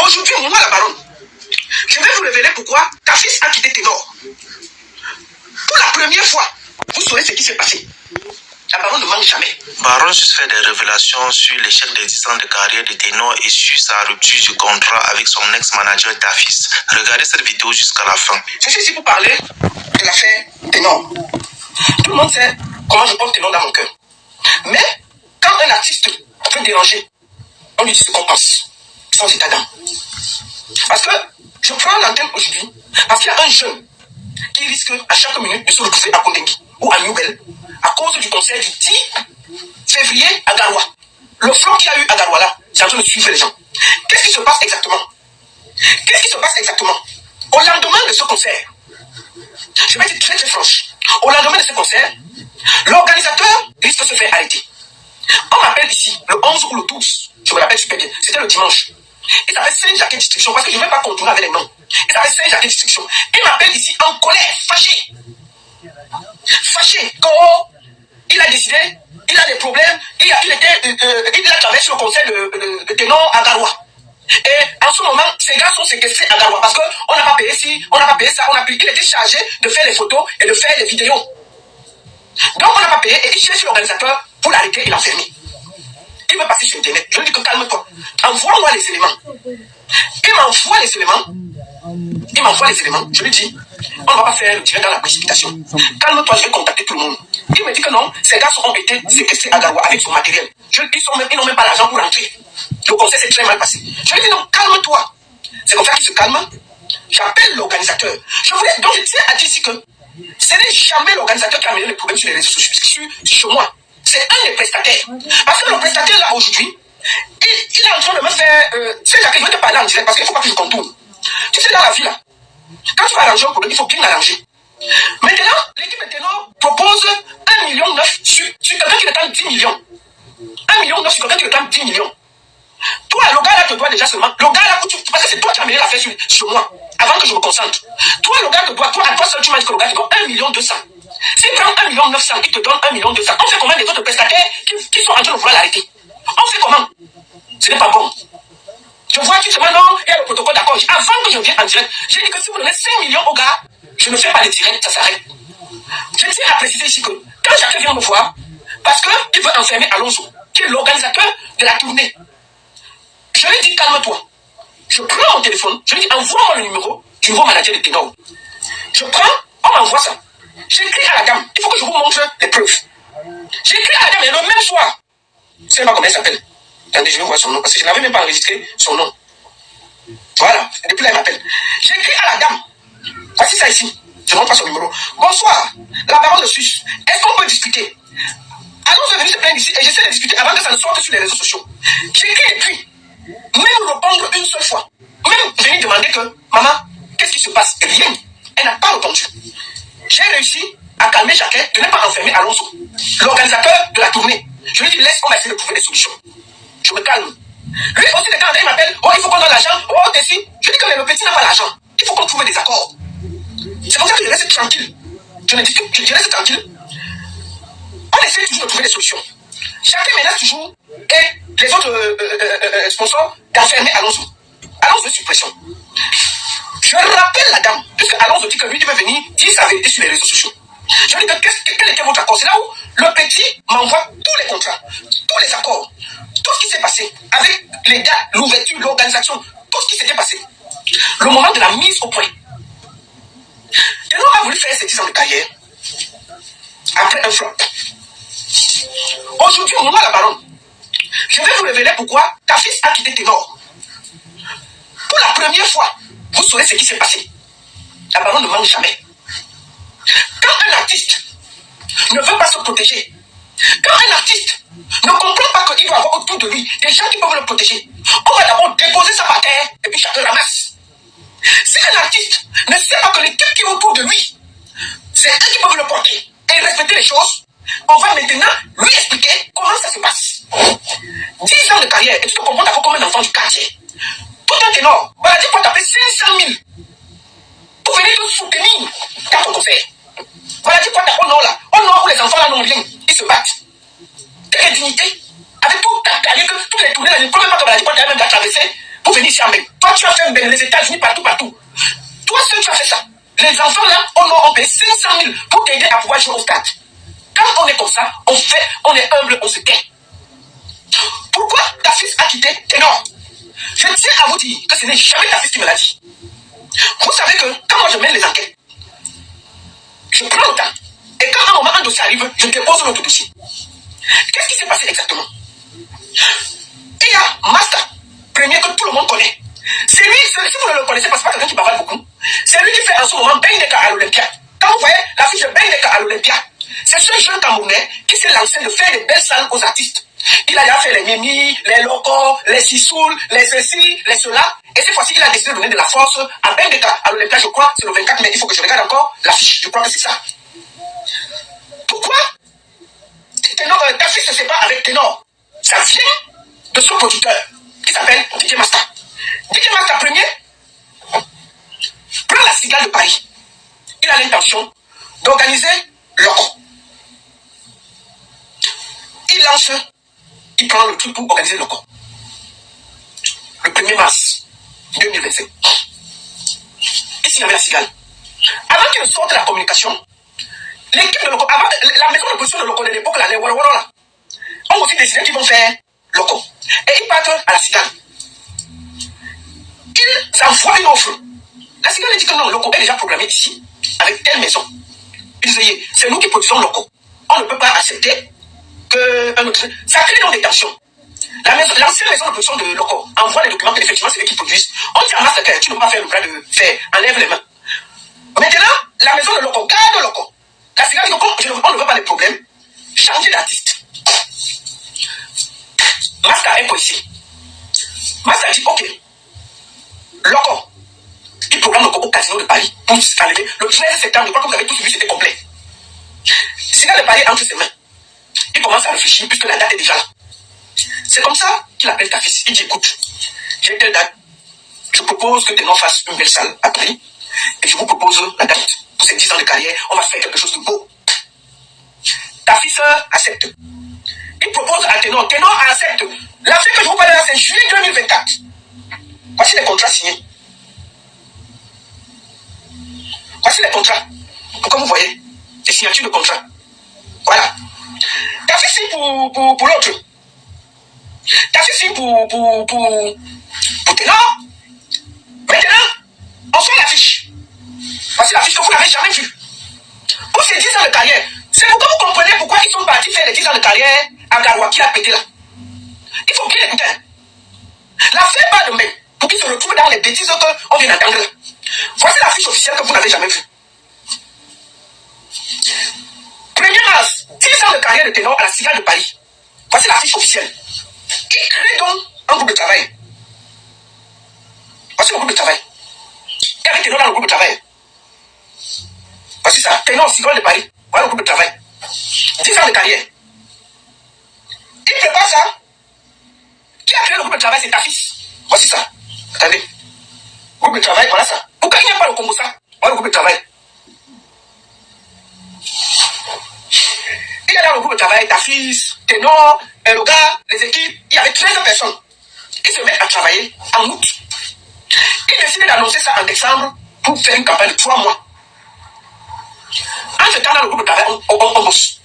Aujourd'hui, moi, la baronne, je vais vous révéler pourquoi ta fils a quitté Ténor. Pour la première fois, vous saurez ce qui s'est passé. La baronne ne manque jamais. Baron fait des révélations sur l'échec des 10 ans de carrière de Ténor et sur sa rupture du contrat avec son ex-manager Tafis. Regardez cette vidéo jusqu'à la fin. Je suis ici pour parler de l'affaire Ténor. Tout le monde sait comment je porte Ténor dans mon cœur. Mais quand un artiste peut déranger, on lui dit ce qu'on pense, sans état d'âme. Parce que je prends l'antenne aujourd'hui parce qu'il y a un jeune qui risque à chaque minute de se retrouver à Kondengui ou à Nouvelle à cause du concert du 10 février à Garoua. Le flot qu'il y a eu à Garoua là, c'est en train de suivre les gens. Qu'est-ce qui se passe exactement? Qu'est-ce qui se passe exactement? Au lendemain de ce concert, je vais être très très franche, au lendemain de ce concert, l'organisateur risque de se faire arrêter. On m'appelle ici, le 11 ou le 12, je me rappelle super bien, c'était le dimanche. Il s'appelle Saint-Jacques Distriction, parce que je ne vais pas continuer avec les noms. Il s'appelle Saint-Jacques Distriction. Il m'appelle ici en colère, fâché. Fâché, quand il a décidé, il a des problèmes, il a traversé sur le conseil de Ténor à Garoua. Et en ce moment, ces gars sont séquestrés à Garoua parce qu'on n'a pas payé ci, on n'a pas payé ça, il était chargé de faire les photos et de faire les vidéos. Donc on n'a pas payé et il cherche l'organisateur pour l'arrêter et l'enfermer. Il veut passer sur Internet. Je lui dis que calme-toi. Envoie-moi les éléments. Il m'envoie les éléments. Il m'envoie les éléments. Je lui dis, on ne va pas faire le direct dans la précipitation. Calme-toi, je vais contacter tout le monde. Il me dit que non, ces gars ont été séquestrés à Garoua avec son matériel. Ils n'ont même pas l'argent pour rentrer. Le conseil s'est très mal passé. Je lui dis non, calme-toi. C'est comme ça qu'il se calme. J'appelle l'organisateur. Donc je tiens à dire ici que ce n'est jamais l'organisateur qui a amené le problème sur les réseaux sociaux. Sur moi. C'est un des prestataires. Parce que le prestataire là aujourd'hui, il est en train de me faire. C'est là que je vais te parler en direct parce qu'il ne faut pas que je contourne. Tu sais, dans la vie là, quand tu vas arranger un problème, il faut bien l'arranger. Maintenant, l'équipe de Ténor propose 1,9 million sur quelqu'un qui réclame 10 millions. 1,9 million sur quelqu'un qui réclame 10 millions. Toi, le gars là te doit déjà seulement. Le gars là, parce que c'est toi qui as amené l'affaire sur moi, avant que je me concentre. Toi, le gars te doit, toi, à toi seul, tu m'as dit que le gars te doit 1,2 million. S'il prend 1,9 million, il te donne 1,2 million. On fait comment les autres prestataires qui sont en train de vouloir l'arrêter? On fait comment? Ce n'est pas bon. Je vois tout seulement, non, il y a le protocole d'accord. Avant que je vienne en direct, j'ai dit que si vous donnez 5 millions au gars, je ne fais pas de direct, ça s'arrête. Je tiens à préciser ici que quand chacun vient me voir, parce qu'il veut enfermer Alonso, qui est l'organisateur de la tournée, je lui dis calme-toi. Je prends mon téléphone, je lui dis envoie-moi le numéro du nouveau manager de Ténor. Je prends, on m'envoie ça. J'écris à la dame, il faut que je vous montre les preuves. J'écris à la dame et le même soir, je ne sais pas comment elle s'appelle. Attendez, je vais voir son nom parce que je n'avais même pas enregistré son nom. Voilà, depuis là, elle m'appelle. J'écris à la dame. Voici ça ici. Je ne montre pas son numéro. Bonsoir, la baronne de Suisse. Est-ce qu'on peut discuter? Allons venir se plaindre ici et j'essaie de discuter avant que ça ne sorte sur les réseaux sociaux. J'écris et puis, même répondre une seule fois. Même venir demander que, maman, qu'est-ce qui se passe? Rien. Elle n'a pas répondu. J'ai réussi à calmer Jacquet de ne pas enfermer Alonso, l'organisateur de la tournée. Je lui dis, laisse, on va essayer de trouver des solutions. Je me calme. Lui aussi, de temps en temps, il m'appelle, oh, il faut qu'on donne l'argent, oh, t'es si. Je dis que mais le petit n'a pas l'argent. Il faut qu'on trouve des accords. C'est pour ça que je reste tranquille. Je ne dis que je reste tranquille. On essaie toujours de trouver des solutions. Chacun menace toujours et les autres sponsors d'enfermer Alonso. Alonso est sous pression. Je rappelle la dame, puisque Alonso dit que lui, il veut venir dire sa vérité sur les réseaux sociaux. Je lui dis que quel était votre accord? C'est là où le petit m'envoie tous les contrats, tous les accords, tout ce qui s'est passé avec les gars, l'ouverture, l'organisation, tout ce qui s'était passé. Le moment de la mise au point. Ténor a voulu faire ses 10 ans de carrière après un flop. Aujourd'hui, moi, la baronne, je vais vous révéler pourquoi ta fils a quitté Ténor. Pour la première fois, vous saurez ce qui s'est passé. La baronne ne manque jamais. Quand un artiste ne veut pas se protéger, quand un artiste ne comprend pas qu'il doit avoir autour de lui des gens qui peuvent le protéger, on va d'abord déposer ça par terre et puis chacun ramasse. Si un artiste ne sait pas que l'équipe qui est autour de lui, c'est eux qui peuvent le porter et respecter les choses, on va maintenant lui expliquer comment ça se passe. 10 ans de carrière et tu te comprends d'abord comme un enfant du quartier. Tout un ténor, Baladi peut taper 500 000 pour venir te soutenir dans ton concert. Baladi peut taper au nord là, au nord où les enfants là n'ont rien, ils se battent. dignité, avec toute ta carrière, que toutes les tournées, là, ne peut même pas que Baladi peut même traverser pour venir ici en même. Toi, tu as fait les États-Unis partout. Toi, seul, tu as fait ça. Les enfants là, on paye 500 000 pour t'aider à pouvoir jouer au stade. Quand on est comme ça, on est humble, on se tait. Pourquoi ta fils a quitté Ténor? Je tiens à vous dire que ce n'est jamais ta fils qui me l'a dit. Vous savez que quand moi je mène les enquêtes, je prends le temps. Et quand un moment un dossier arrive, je dépose notre dossier. Qu'est-ce qui s'est passé exactement? Il y a Master, premier que tout le monde connaît. C'est lui, si vous ne le connaissez pas, c'est pas quelqu'un qui parle beaucoup. C'est lui qui fait en ce moment Bendeka à l'Olympia. Quand vous voyez la fiche de Bendeka à l'Olympia, c'est ce jeune Camerounais qui s'est lancé de faire des belles salles aux artistes. Il a déjà fait les Mimi, les Locos, les Sissoul, les ceci, les cela. Et cette fois-ci, il a décidé de donner de la force à Bendeka à l'Olympia, je crois, c'est le 24 mai. Il faut que je regarde encore la fiche. Je crois que c'est ça. Pourquoi ta fille se sépare avec Ténor? Ça vient de son producteur qui s'appelle DJ Master. DJ Master premier prend la cigale de Paris. Il a l'intention d'organiser Loco. Il prend le truc pour organiser Loco. Le 1er mars 2025. Ici, il y avait la cigale. Avant qu'il ne sorte la communication, l'équipe de Loco, la maison de production de Loco de l'époque, les Wallawalla, là, ont aussi décidé qu'ils vont faire Loco. Et ils partent à la cigale. Ils envoient une offre. La cigale dit que non, Loco est déjà programmé ici, avec telle maison. Ils disaient, c'est nous qui produisons Loco. On ne peut pas accepter qu'un autre. Ça crée donc des tensions. L'ancienne maison de production de Loco envoie les documents qu'effectivement c'est eux qui produisent. On dit à Master que tu ne peux pas faire le bras de fer, enlève les mains. Maintenant, la maison de Loco garde Loco. La cigale dit que on ne veut pas les problèmes, changer d'artiste. Master est policier. Master dit ok, Loco, il programme Loco au casino de Paris pour s'enlever. Le 13 septembre, je crois que vous avez tous vu, c'était complet. Cigale de Paris entre ses mains. Il commence à réfléchir puisque la date est déjà là. C'est comme ça qu'il appelle ta fils. Il dit écoute, j'ai telle date. Je propose que Ténor fasse une belle salle à Paris. Et je vous propose la date. Pour ces 10 ans de carrière, on va faire quelque chose de beau. Ta fils accepte. Il propose à Ténor. Ténor accepte. La fête que je vous parle là, c'est juillet 2024. Voici les contrats signés. Voici les contrats. Comme vous voyez, les signatures de contrat. Voilà. Ta fille signe pour l'autre. Ta fille signe pour Ténor. Maintenant, on fait l'affiche. Voici l'affiche que vous n'avez jamais vue. Pour ces 10 ans de carrière, c'est pourquoi vous comprenez pourquoi ils sont partis faire les 10 ans de carrière à Garoua qui a pété là. Il faut bien écouter. La fait pas de même pour qu'ils se retrouvent dans les bêtises qu'on vient d'entendre là. Voici l'affiche officielle que vous n'avez jamais vue. 1er mars, 10 ans de carrière de Ténor à la cigale de Paris. Voici la fiche officielle. Il crée donc un groupe de travail. Voici le groupe de travail. Il y avait Ténor dans le groupe de travail. Voici ça. Ténor, cigale de Paris. Voilà le groupe de travail. 10 ans de carrière. Il prépare ça. Qui a créé le groupe de travail? C'est ta fils. Voici ça. Attendez. Groupe de travail, voilà ça. Pourquoi il n'y a pas le Congo ça? Voilà le groupe de travail. Il y a dans le groupe de travail ta fils, Ténor, le gars, les équipes. Il y avait 13 personnes. Ils se mettent à travailler en août. Ils décident d'annoncer ça en décembre pour faire une campagne de 3 mois. En ce temps, dans le groupe de travail, on bosse.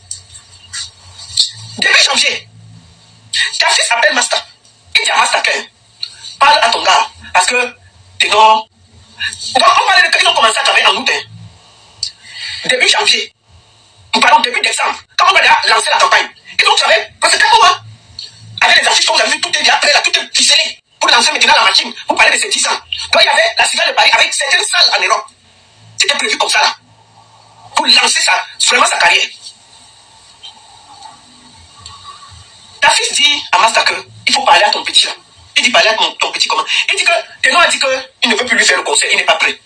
Début janvier, ta fils appelle Master. Il dit à Master que parle à ton gars. Parce que Ténor. On parlait de qu'ils ont commencé à travailler en août. Début janvier. Pardon, début décembre. Quand on va lancer la campagne, ils ont travaillé presque 4 mois. Avec les affiches qu'on a vues, tout est déjà prêt là, tout est ficelé. Pour lancer maintenant la machine, pour parler de ces 10 ans. Donc il y avait la cigale de Paris avec certaines salles en Europe. C'était prévu comme ça là. Pour lancer vraiment sa carrière. Ta fils dit à Master que il faut parler à ton petit là. Il dit parler à ton petit comment? Il dit que Ténor a dit qu'il ne veut plus lui faire le concert, il n'est pas prêt.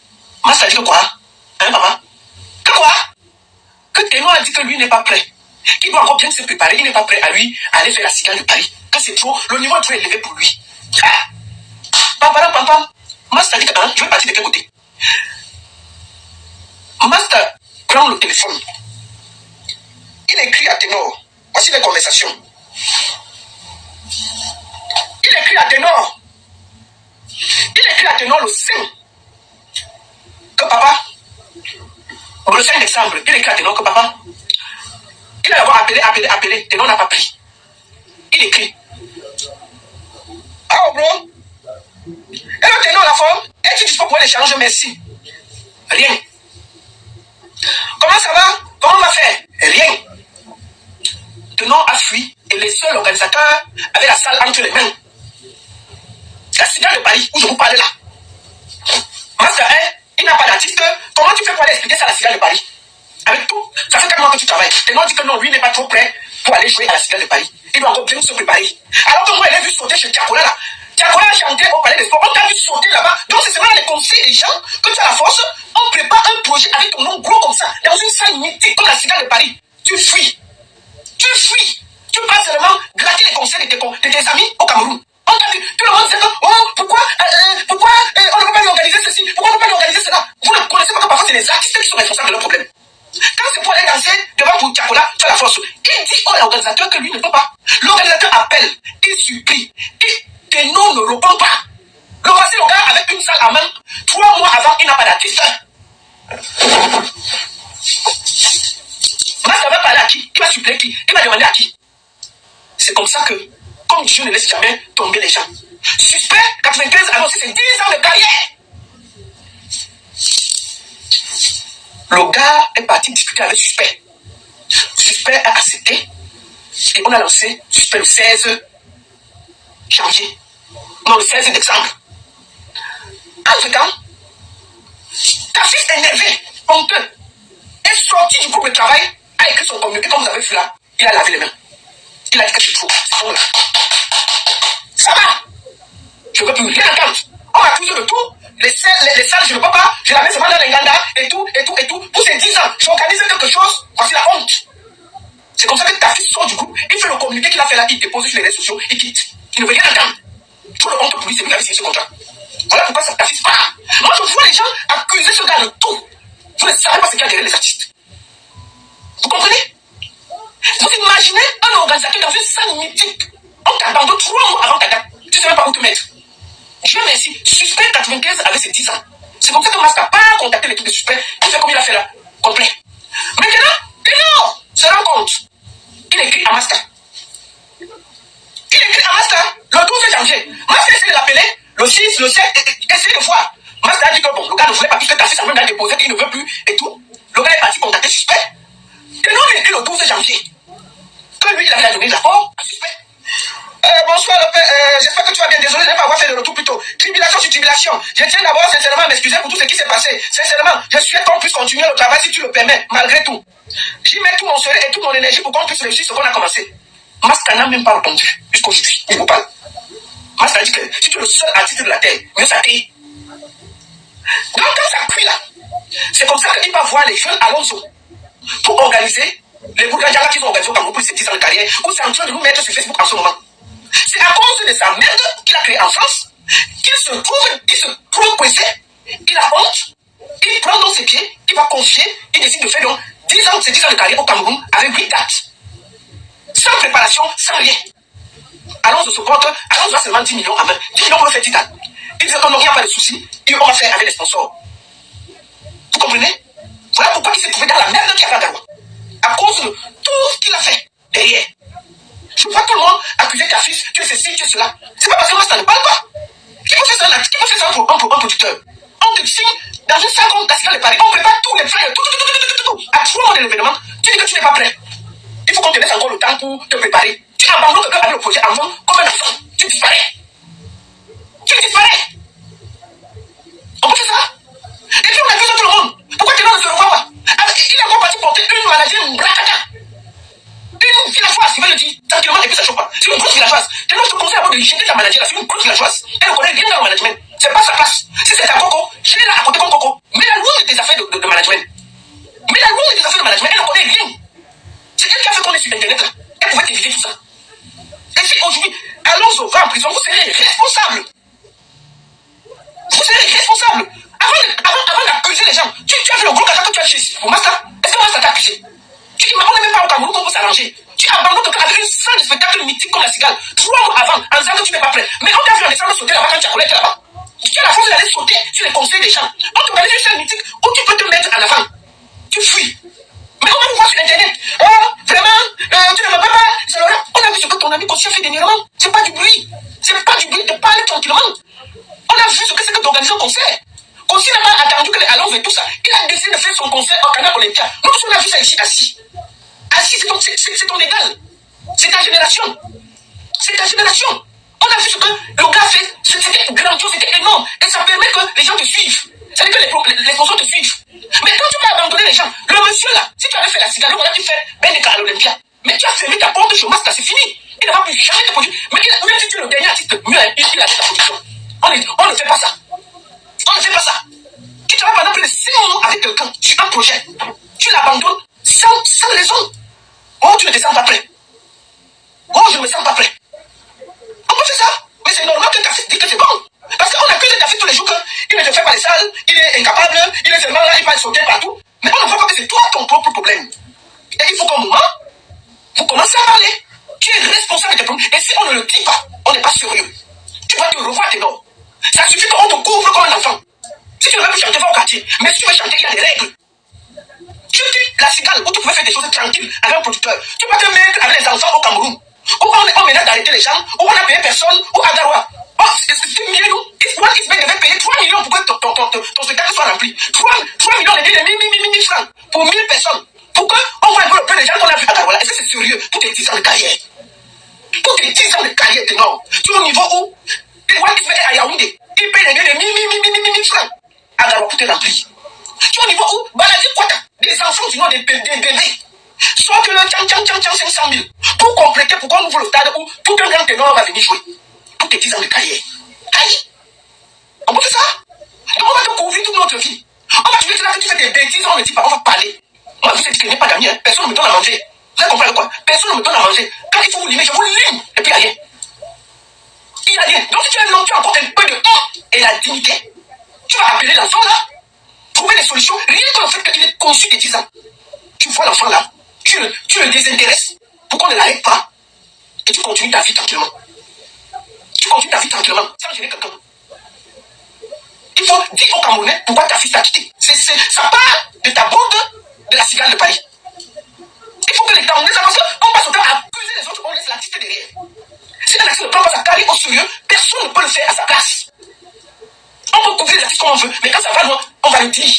Master dit que quoi? Hein papa? Que quoi? Que Ténor a dit que lui n'est pas prêt. Qu'il doit encore bien se préparer, il n'est pas prêt à lui aller faire la cigale de Paris. Que c'est trop, le niveau est trop élevé pour lui. Ah! Papa, Master dit que hein, je vais partir de quel côté? Master prend le téléphone. Il écrit à Ténor. Voici les conversations. Il écrit à Ténor. Il écrit à Ténor le 5 que papa, le 5 décembre, il écrit à Ténor que papa, il va avoir appelé, Ténor n'a pas pris. Il écrit. Ah, bro. Et le Ténor, la forme, es-tu dispo pour l'échange? Merci. Rien. Comment ça va? Comment on va faire? Rien. Ténor a fui et les seuls organisateurs avaient la salle entre les mains. La cigale de Paris, où je vous parlais là. Master 1, il n'a pas d'artiste. Comment tu fais pour aller expliquer ça à la cigale de Paris? Avec tout, ça fait 4 mois que tu travailles. Ténor dit que non, lui n'est pas trop prêt pour aller jouer à la cigale de Paris. Il doit encore bien se préparer. Alors que moi, elle a vu sauter chez Tiakola là. Tiakola a chanté au Palais des Sports. On t'a vu sauter là-bas. Donc c'est seulement les conseils des gens que tu as la force. On prépare un projet avec ton nom gros comme ça, dans une salle mythique comme la cigale de Paris. Tu fuis. Tu fuis. Tu passes seulement gratter les conseils de tes amis au Cameroun. On t'a vu. Tout le monde sait que, oh, pourquoi on ne peut pas lui organiser ceci? Pourquoi on ne peut pas lui organiser cela? Vous ne connaissez pas que parfois c'est les artistes qui sont responsables de leurs problèmes. Quand c'est pour aller danser devant pour Tiakola, tu as la force. Il dit à l'organisateur que lui ne peut pas. L'organisateur appelle, il supplie, Ténor ne répond pas. Le voici le gars avec une salle à main. 3 mois avant, il n'a pas d'artiste. Master va parler à qui? Il va supplier qui? Il va demander à qui? C'est comme ça que, comme Dieu ne laisse jamais tomber les gens. Suspect 95 a annoncé ses 10 ans de carrière. Le gars est parti discuter avec Suspect. Suspect a accepté et on a lancé Suspect le 16 janvier. Non, le 16 décembre. Entre-temps, ta fille énervée, honteux, est sorti du groupe de travail, a écrit son communiqué comme vous avez vu là. Il a lavé les mains. Il a dit que c'est trop. C'est bon là. Ça va. Je ne veux plus rien entendre. On m'accuse de tout. Les salles, je ne peux pas. Je la mets seulement dans l'Inganda et tout. Pour ces 10 ans, j'organise quelque chose. Voici la honte. C'est comme ça que ta fille sort du groupe. Il fait le communiqué qu'il a fait là. Il dépose sur les réseaux sociaux. Il quitte. Il ne veut rien entendre. Tout le honte pour lui, c'est lui qui a signé ce contrat. Voilà pourquoi ta fille part. Moi, je vois les gens accuser ce gars de tout. Vous ne savez pas ce qu'il y a derrière les artistes. Vous comprenez? Vous imaginez un organisateur dans une salle mythique. On t'abandonne 3 mois avant ta date. Tu ne sais même pas où te mettre. Dieu merci. Suspect 95 avait ses 10 ans. C'est comme ça que Master n'a pas contacté l'équipe de Suspect. Il fait comme il a fait là. Complet. Maintenant, Ténor se rend compte. Il écrit à Master. Il écrit à Master le 12 janvier. Master essaie de l'appeler. Le 6, le 7, essaye de voir. Master a dit que bon, le gars ne voulait pas puisque ta fille a même déposé qu'il ne veut plus et tout. Le gars est parti contacter Suspect. Ténor lui écrit le 12 janvier. Que lui, il avait donné l'apport à Suspect. Bonsoir, j'espère que tu vas bien. Désolé de ne pas avoir fait le retour plus tôt. Tribulation sur tribulation. Je tiens d'abord sincèrement à m'excuser pour tout ce qui s'est passé. Sincèrement, je souhaite qu'on puisse continuer le travail si tu le permets, malgré tout. J'y mets tout mon soleil et toute mon énergie pour qu'on puisse réussir ce qu'on a commencé. Master n'a même pas répondu jusqu'aujourd'hui. Il vous parle. Master a dit que si tu es le seul artiste de la terre, mieux ça paye. Donc quand ça cuit là, c'est comme ça qu'il va voir les jeunes Alonso pour organiser les Bourgadjala qu'ils ont organisé au Cameroun pour ces 10 ans de carrière, ou c'est en train de nous mettre sur Facebook en ce moment. C'est à cause de sa merde qu'il a créé en France qu'il se trouve coincé, il a honte, il prend dans ses pieds, il va confier, il décide de faire donc 10 ans de carrière au Cameroun avec 8 dates. Sans préparation, sans rien. Alonso se porte, Alonso a seulement 10 millions à main. 10 millions pour faire 10 dates. Il dit qu'on n'aura pas de soucis, et on va faire avec les sponsors. Vous comprenez? Voilà pourquoi il s'est trouvé dans la merde qu'il a fait à Garoua. À cause de tout ce qu'il a fait derrière. Je vois tout le monde accuser ta fille, tu es ceci, tu es cela. C'est pas parce que moi ça ne parle pas. Qui peut faire ça pour un producteur? On te signe dans une salle comme la cigale de Paris, on prépare tous les flyers, tout. À 3 mois de l'événement, tu dis que tu n'es pas prêt. Il faut qu'on te laisse encore le temps pour te préparer. Tu abandonnes quelqu'un avec le projet en main comme un enfant. Tu disparais. On peut faire ça? Et puis on accuse tout le monde. Pourquoi Ténor ne se revoit pas? Il a encore parti porter une maladie, une blacata. Une villageoise, il veut le dire, tranquillement, et puis ça choque pas. C'est une grosse villageoise. Ténor, je te conseille avant de jeter ta maladie là, c'est une grosse villageoise. Elle ne connaît rien dans le management. C'est pas sa place. Si c'est ta coco, je l'ai là à côté comme coco. Mais la loin de tes affaires de management. Mais la loin de tes affaires de management, elle ne connaît rien. C'est elle qui a fait qu'on est sur Internet là. Elle pouvait t'éviter tout ça. Et si aujourd'hui, Alonso va en prison, vous serez responsable. Vous serez responsable. Avant d'accuser les gens, tu as vu le gros caca que tu as chez pour Master? Est-ce que Master t'a accusé? Tu dis, mais on n'est même pas au Cameroun pour s'arranger. Tu abandonnes quelqu'un avec une salle de spectacle mythique comme la cigale 3 mois avant, en disant que tu n'es pas prêt. Mais on t'a vu en décembre sauter là-bas quand tu as collé là-bas. Tu as la force d'aller sauter sur les conseils des gens. On te parle d'une chaîne mythique où tu peux te mettre en avant. Tu fuis. Mais on va vous voir sur Internet. Oh, vraiment, tu ne me parles pas. C'est Laura. On a vu ce que ton ami Kossia fait dernièrement. C'est pas du bruit. C'est pas du bruit de parler tranquillement. On a vu ce que c'est que d'organiser un concert. Kossia n'a pas attendu que les allons et tout ça. Il a décidé de faire son concert au Canal Olympia. Nous, on a vu ça ici, assis. Assis, c'est ton égal. C'est ta génération. C'est ta génération. On a vu ce que le gars fait. C'était grandiose, c'était énorme. Et ça permet que les gens te suivent. Ça veut dire que les sponsors te suivent. Mais quand tu vas abandonner les gens, le monsieur là, si tu avais fait la cigale, on aurait pu faire Ben des à l'Olympia. Mais tu as fermé ta porte de chômage, là, c'est fini. Il ne va plus jamais te produire. Mais même si tu es le dernier artiste, mieux, il a fait ta production. On ne fait pas ça. On ne fait pas ça. Tu travailles pendant plus de 6 mois avec quelqu'un sur un projet. Tu l'abandonnes sans raison. Oh, tu ne te sens pas prêt. Oh, je ne me sens pas prêt. On peut faire ça. Mais c'est normal que Tafis dit que c'est bon. Parce qu'on accuse Tafis tous les jours qu'il ne te fait pas les salles, il est incapable, il est seulement là, il va sauter partout. Mais on ne voit pas que c'est toi ton propre problème. Et il faut qu'au moment, vous commencez à parler. Tu es responsable de tes problèmes. Et si on ne le dit pas, on n'est pas sérieux. Tu vas te revoir tes noms. Ça suffit qu'on te couvre comme un enfant. Si tu ne veux plus chanter, va au quartier. Mais si tu veux chanter, il y a des règles. Tu dis la cigale où tu pouvais faire des choses tranquilles avec un producteur. Tu peux te mettre avec les enfants au Cameroun. Où on menace d'arrêter les gens, où on a payé personne, où à Garoua. Oh, c'est mieux, nous. One Ismail devait payer 3 millions pour que ton spectacle soit rempli. 3 millions, on a dit 1000 francs pour 1000 personnes. Pour qu'on voit un peu le peu de gens qu'on a vu à Garoua. Est-ce que c'est sérieux pour tes 10 ans de carrière? Pour tes 10 ans de carrière, t'es énorme. Tu es au niveau où One Ismail est à Yaoundé. Il paye les 1000 francs à Garoua pour te remplir. Tu es au niveau où Baladi Kwata, des enfants du nom des bébés. Soit que le tchang 500 000 pour compléter, pour qu'on ouvre le stade où tout un grand ténor va venir jouer. Pour tes 10 ans de carrière. Aïe! On peut faire ça? Donc on va te couvrir toute notre vie. On va te dire que tu fais des bêtises, on ne dit pas, on va parler. Moi, vous êtes que n'est pas d'amis, hein. Personne ne me donne à manger. Vous avez compris quoi? Personne ne me donne à manger. Quand il faut vous limer, je vous lime. Et puis il n'y a rien. Il n'y a rien. Donc si tu es un homme, tu as encore un peu de honte et la dignité. Tu vas appeler l'enfant là, trouver des solutions, rien que le fait qu'il est conçu des 10 ans. Tu vois l'enfant là, tu le désintéresses pour qu'on ne l'arrête pas. Et tu continues ta vie tranquillement. Tu continues ta vie tranquillement, sans gêner quelqu'un. Il faut dire aux Camerounais pourquoi ta fille t'a quitté. Ça part de ta bande de la cigale de Paris. Il faut que les Camerounais sachent qu'on passe au temps à accuser les autres, on laisse l'artiste derrière. Si un artiste ne prend pas sa carrière au sérieux, personne ne peut le faire à sa place. On peut couvrir les artistes comme on veut, mais quand ça va loin, on va le dire.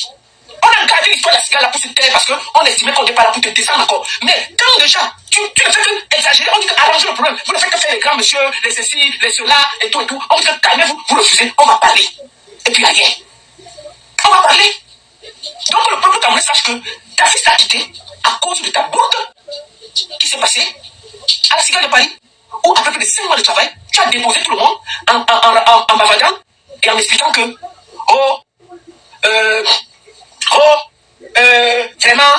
On a gardé l'histoire de la cigale là pour se taire parce qu'on estimait qu'on n'était pas là pour te descendre encore. Mais quand déjà, tu ne fais que exagérer, on dit arranger le problème. Vous ne faites que faire les grands monsieur, les ceci, les cela et tout et tout. On dit calmez-vous, vous refusez, on va parler. Et puis rien. On va parler. Donc le peuple camerounais sache que ta fille t'a quitté à cause de ta bourde qui s'est passée à la cigale de Paris, où après plus de 5 mois de travail, tu as déposé tout le monde en bavardant et en expliquant que vraiment,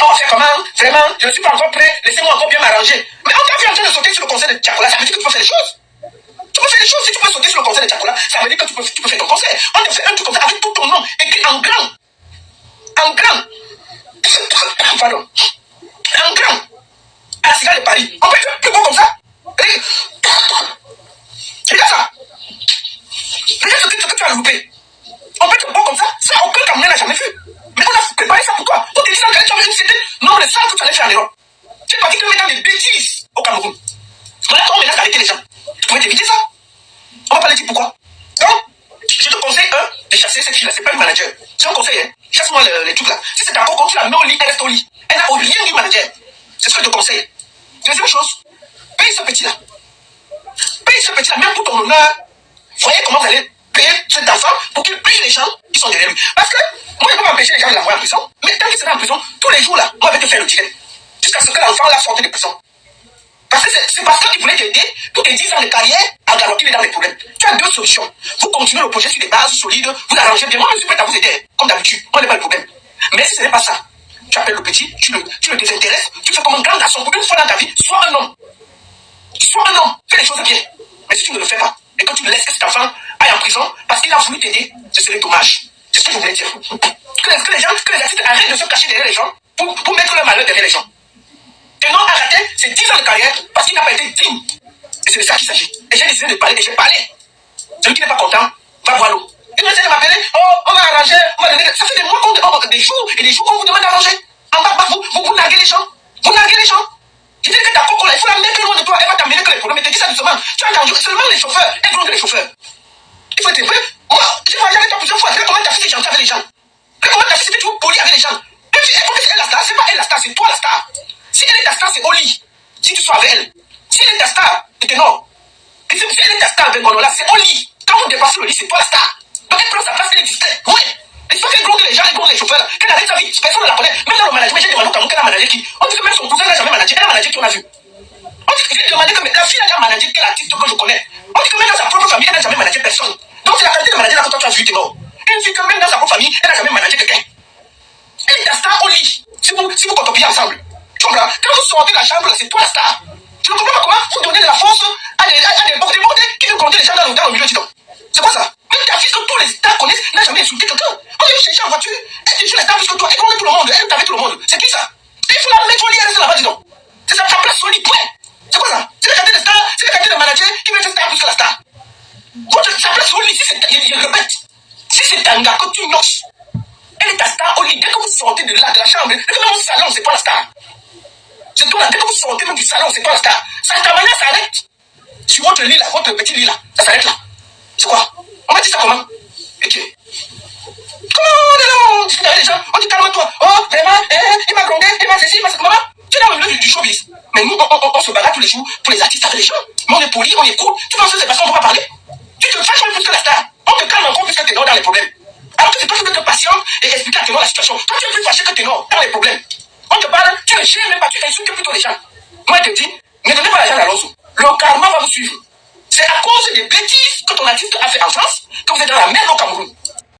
on va faire comment? Vraiment, je ne suis pas encore prêt, laissez-moi encore bien m'arranger. Mais on t'a vu en train de sauter sur le concert de Tchakola, ça veut dire que tu peux faire des choses. Tu peux faire des choses, si tu peux sauter sur le concert de Tchakola, ça veut dire que tu peux faire ton concert. On te fait un truc comme ça avec tout ton nom, écrit en grand. En grand. Pardon. En grand. À la cigale de Paris. On peut être plus beau comme ça. Regarde ça. Regarde ce que tu as loupé. On peut être beau comme ça, ça aucun Camerounais n'a jamais vu. Mais on a préparé ça pour toi. Pour te dire que tu avais une certaine nombre de salles que tu allais faire en Europe. Tu es parti te mettre dans des bêtises au Cameroun. Voilà comment on menace d'arrêter les gens. Tu pouvais t'éviter ça. On va pas le dire pourquoi. Donc, je te conseille, de chasser cette fille-là. C'est pas une manager. C'est un conseil, hein. Chasse-moi les trucs là. Si c'est d'accord, quand tu la mets au lit, elle reste au lit. Elle n'a rien du manager. C'est ce que je te conseille. Deuxième chose, paye ce petit-là. Paye ce petit-là, même pour ton honneur. Voyez comment vous allez payer cet enfant pour qu'il paye les gens qui sont derrière lui. Parce que moi, je ne peux pas empêcher les gens de l'envoyer en prison. Mais tant qu'il sera en prison, tous les jours là, moi, je vais te faire le direct. Jusqu'à ce que l'enfant là sorte de prison. Parce que c'est parce qu'il voulait t'aider pour tes 10 ans de carrière à garantir dans les problèmes. Tu as deux solutions. Vous continuez le projet sur des bases solides, vous l'arrangez bien. Moi, je suis prêt à vous aider, comme d'habitude. On n'est pas le problème. Mais si ce n'est pas ça, tu appelles le petit, tu le désintéresses, tu fais comme un grand garçon. Pour une fois dans ta vie, sois un homme. Sois un homme. Fais les choses bien. Mais si tu ne le fais pas, et que tu laisses que cet enfant aille en prison parce qu'il a voulu t'aider, ce serait dommage. C'est ce que je voulais dire. Que les artistes arrêtent de se cacher derrière les gens pour mettre leur malheur derrière les gens. Ténor a raté ses 10 ans de carrière parce qu'il n'a pas été digne. Et c'est de ça qu'il s'agit. Et j'ai décidé de parler, et j'ai parlé. Celui qui n'est pas content, va voir l'eau. Ça fait des mois, des jours et des jours qu'on vous demande d'arranger. En bas, vous narguez les gens. Vous narguez les gens. Je dis que ta coco, il faut la mettre loin de toi. Elle va t'amener que les problèmes. Mais te dis ça doucement. Tu as entendu seulement les chauffeurs. Elles grondent les chauffeurs. Il faut être vrai. Moi, j'ai voyagé avec toi plusieurs fois. Regarde comment ta fille est gentille avec les gens. Regarde comment ta fille était toujours polie avec les gens. Même si elle est la star, c'est pas elle la star, c'est toi la star. Si elle est ta star, c'est Oli. Si tu sois avec elle. Si elle est ta star, c'est non. Si elle est ta star avec Gonola, c'est Oli. Quand vous dépassez le lit, c'est toi la star. Donc elle prend sa place, elle est discrète. Oui. Il faut qu'elle gronde les gens, elle gronde les chauffeurs. Qu'elle arrête sa vie. Personne ne la connaît. Même dans le management, j'ai demandé au Cameroun qu'elle a managé qui. On dit que même son cousin n'a jamais managé. Elle a managé qui on a vu. J'ai demandé que la fille a déjà managé quel artiste que je connais. On dit que même dans sa propre famille, elle n'a jamais managé personne. Donc c'est la qualité de manager là que toi tu as vu, non. Elle dit que même dans sa propre famille, elle n'a jamais managé quelqu'un. Elle est ta star au lit. Si vous cotopiez ensemble. Tu comprends? Quand vous sortez de la chambre, c'est toi la star. Tu ne comprends pas comment vous donnez de la force à des bordés qui viennent compter les gens dans le milieu, dis donc. C'est quoi ça? Même ta fille que tous les stars connaissent n'a jamais insulté quelqu'un. On est chercher en voiture. Elle est sur les stars plus que toi. Elle connaît tout le monde. Elle est avec tout le monde. C'est qui ça? Il faut la mettre au lit, elle reste là-bas, dis donc. C'est sa place au lit, point. C'est quoi ça? C'est la qualité de star, c'est la qualité de manager qui met une star plus que la star. Sa place au lit, je répète. Si c'est Tanga que tu noches, elle est ta star au lit. Dès que vous sortez de là, de la chambre, dès que dans le salon, c'est toi la star. C'est toi là. Dès que vous sortez même du salon, c'est toi la star. Ta manière s'arrête. Sur votre lit là, votre petit lit là, ça s'arrête là. C'est quoi? On m'a dit ça comment? Ok. Comment on discute avec les gens? On dit calme-toi. Oh, vraiment, il m'a grondé, il m'a ceci, il m'a ça. Maman, tu es dans le milieu du showbiz. Mais nous, on se bagarre tous les jours pour les artistes avec les gens. Mais on est poli, on est cool. Tu penses que ces personnes ne vont pas parler? Tu te fâches même plus que la star. On te calme encore plus que Ténor dans les problèmes. Alors que c'est toi qui peux être patient et expliquer à Ténor la situation. Toi, tu es plus fâché que Ténor dans les problèmes. On te parle, tu ne gères même pas, tu insultes plutôt les gens. Moi, je te dis, ne donnez pas l'argent à l'osso. Le karma va vous suivre. C'est à cause des bêtises que ton artiste a fait en France que vous êtes dans la merde au Cameroun.